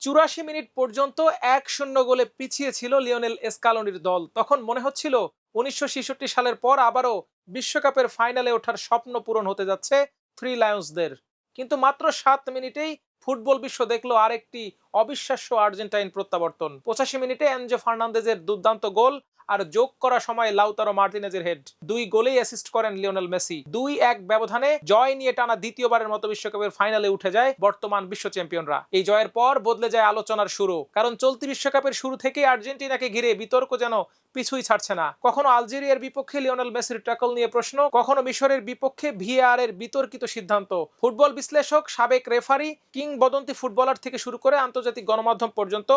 ৮৪ minute পর্যন্ত ১-০ গোলে পিছিয়ে ছিল লিওনেল স্কালোনির দল। তখন মনে হচ্ছিল ১৯৬৬ সালের পর আবারও বিশ্বকাপের ফাইনালে ওঠার স্বপ্ন পূরণ হতে যাচ্ছে থ্রি লায়ন্সদের। কিন্তু মাত্র ৭ মিনিটেই ফুটবল বিশ্ব দেখলো আরেকটি অবিশ্বাস্য আর্জেন্টাইন প্রত্যাবর্তন। ৮৫ মিনিটে এনজো ফার্নান্দেজের দুর্দান্ত গোল আর যোগ করা সময় লাউতারো মার্টিনেজের হেড, দুই গোলেই অ্যাসিস্ট করেন লিওনেল মেসি। ২-১ ব্যবধানে জয় নিয়ে টানা দ্বিতীয়বারের মতো বিশ্বকাপের ফাইনালে উঠে যায় বর্তমান বিশ্ব চ্যাম্পিয়নরা। এই জয়ের পর বদলে যায় আলোচনার শুরু, কারণ চলতি বিশ্বকাপের শুরু থেকেই আর্জেন্টিনাকে ঘিরে বিতর্ক যেন পিছুই ছাড়ছে না। কখনো আলজেরিয়ার বিপক্ষে লিওনেল মেসির ট্যাকল নিয়ে প্রশ্ন, কখনো মিশরের বিপক্ষে ভিএআর এর বিতর্কিত সিদ্ধান্ত। ফুটবল বিশ্লেষক, সাবেক রেফারি, কিংবদন্তি ফুটবলার থেকে শুরু করে আন্তর্জাতিক গণমাধ্যম পর্যন্ত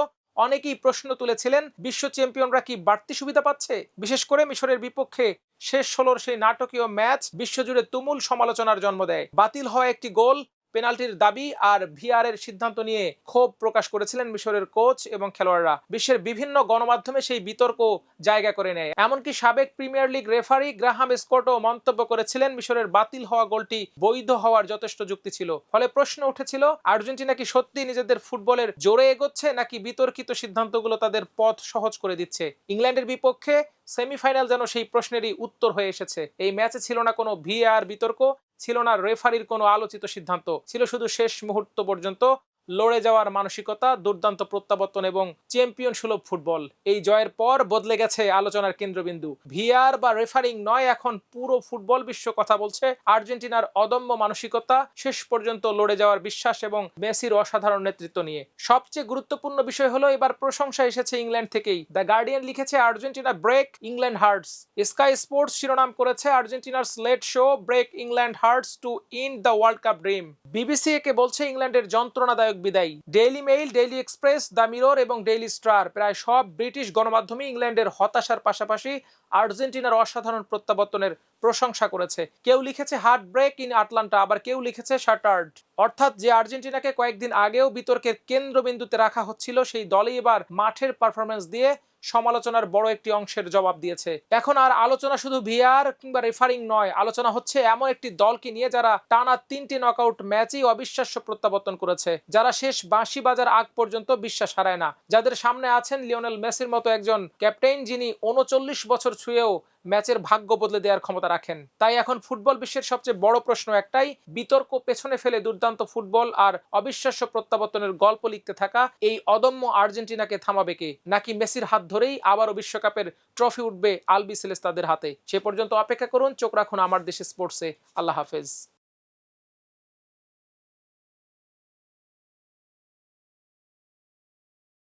অনেকেই প্রশ্ন তুলেছিলেন, বিশ্ব চ্যাম্পিয়নরা কি বাড়তি সুবিধা পাচ্ছে? বিশেষ করে মিশরের বিপক্ষে শেষ ১৬ সেই নাটকীয় ম্যাচ বিশ্বজুড়ে তুমুল সমালোচনার জন্ম দেয়। বাতিল হওয়া একটি গোল, পেনাল্টির দাবি আর ভিআর এর সিদ্ধান্ত নিয়ে ক্ষোভ প্রকাশ করেছিলেন মিশরের কোচ এবং খেলোয়াড়রা। বিশ্বের বিভিন্ন গণমাধ্যমে সেই বিতর্ক জায়গা করে নেয়। এমনকি সাবেক প্রিমিয়ার লিগ রেফারি গ্রাহাম স্কটও মন্তব্য করেছিলেন মিশরের বাতিল হওয়া গোলটি বৈধ হওয়ার যথেষ্ট যুক্তি ছিল। ফলে প্রশ্ন উঠেছিল, আর্জেন্টিনা কি সত্যি নিজেদের ফুটবলের জোরে এগোচ্ছে, নাকি বিতর্কিত সিদ্ধান্তগুলো তাদের পথ সহজ করে দিচ্ছে? ইংল্যান্ডের বিপক্ষে সেমিফাইনাল যেন সেই প্রশ্নেরই উত্তর হয়ে এসেছে। এই ম্যাচে ছিল না কোনো ভিআর বিতর্ক, ছিল না রেফারির কোনো আলোচিত সিদ্ধান্ত, ছিল শুধু শেষ মুহূর্ত পর্যন্ত লড়ে যাওয়ার মানসিকতা, দুর্দান্ত প্রত্যাবর্তন এবং চ্যাম্পিয়ন সুলভ ফুটবল। এই জয়ের পর বদলে গেছে আলোচনার কেন্দ্রবিন্দু। ভিআর বা রেফারিং নয়, এখন পুরো ফুটবল বিশ্ব কথা বলছে আর্জেন্টিনার অদম্য মানসিকতা, শেষ পর্যন্ত লড়ে যাওয়ার বিশ্বাস এবং মেসির অসাধারণ নেতৃত্ব নিয়ে। সবচেয়ে গুরুত্বপূর্ণ বিষয় হলো এবার প্রশংসা এসেছে ইংল্যান্ড থেকেই। দ্য গার্ডিয়ান লিখেছে, Argentina break, England hearts. Sky Sports শিরোনাম করেছে, আর্জেন্টিনার slate show break England hearts to in the world cup dream. BBC একে বলছে ইংল্যান্ডের যন্ত্রণাদায়ক বিদায়। Daily Mail, Daily Express, the Mirror এবং ডেইলি স্টার, প্রায় সব ব্রিটিশ গণমাধ্যমে ইংল্যান্ডের হতাশার পাশাপাশি আর্জেন্টিনার অসাধারণ প্রত্যাবর্তনের প্রশংসা করেছে। কেউ লিখেছে হার্ট ব্রেক ইন আটলান্টা, আবার কেউ লিখেছে শাটার্ড। অর্থাৎ যে আর্জেন্টিনাকে কয়েকদিন আগেও বিতর্কের কেন্দ্রবিন্দুতে রাখা হচ্ছিল, সেই দলই এবার মাঠের পারফরমেন্স দিয়ে সমালোচনার বড় একটি অংশের জবাব দিয়েছে। এখন আর আলোচনা শুধু ভিআর কিংবা রেফারিং নয়, আলোচনা হচ্ছে এমন একটি দলকে নিয়ে যারা টানা ৩টি নকআউট ম্যাচই অবিশ্বাস্য প্রত্যাবর্তন করেছে, যারা শেষ বাঁশি বাজার আগ পর্যন্ত বিশ্বাস হারায় না, যাদের সামনে আছেন লিওনেল মেসির মতো একজন ক্যাপ্টেন যিনি ৩৯ বছর ছুঁয়েও ম্যাচের ভাগ্য বদলে দেওয়ার ক্ষমতা রাখেন। তাই এখন ফুটবল বিশ্বের সবচেয়ে বড় প্রশ্ন একটাই, বিতর্ক পেছনে ফেলে দুর্দান্ত ফুটবল আর অবিশ্বাস্য প্রত্যাবর্তনের গল্প লিখতে থাকা এই অদম্য আর্জেন্টিনাকে থামাবে কে? নাকি মেসির হাত ধরেই আবারও বিশ্বকাপের ট্রফি উঠবে আলবিসেলেস্তাদের হাতে? সে পর্যন্ত অপেক্ষা করুন, চোখ রাখুন আমার দেশে স্পোর্টসে। আল্লাহ হাফেজ।